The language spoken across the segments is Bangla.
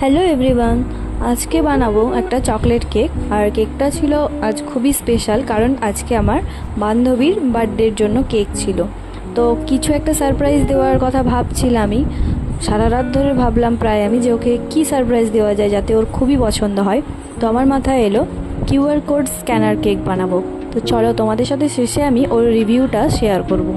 হ্যালো এভরিওয়ান, আজকে বানাবো একটা চকলেট কেক। আর কেকটা ছিল আজ খুবই স্পেশাল, কারণ আজকে আমার বান্ধবীর বার্থডের জন্য কেক ছিল। তো কিছু একটা সারপ্রাইজ দেওয়ার কথা ভাবছিলামই, সারা রাত ধরে ভাবলাম প্রায় আমি যে ওকে কী সারপ্রাইজ দেওয়া যায় যাতে ওর খুবই পছন্দ হয়। তো আমার মাথায় এলো কিউআর কোড স্ক্যানার কেক বানাবো। তো চলো তোমাদের সাথে শেষে আমি ওর রিভিউটা শেয়ার করবো।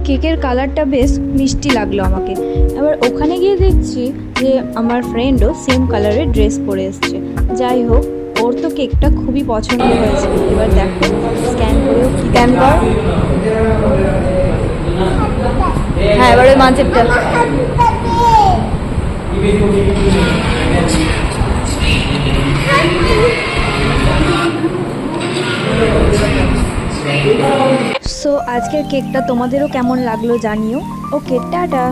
কেকের কালারটা বেশ মিষ্টি লাগলো আমাকে। এবার ওখানে গিয়ে দেখছি যে আমার ফ্রেন্ডও সেম কালারের ড্রেস পরে এসছে। যাই হোক, ওর তো কেকটা খুবই পছন্দ হয়েছে। এবার দেখো স্ক্যান করেও কি স্ক্যান কর। হ্যাঁ, এবার ওই মানচিত্রটা সো আজকের কেকটা তোমাদেরও কেমন লাগলো জানিও। ওকে, টাটা।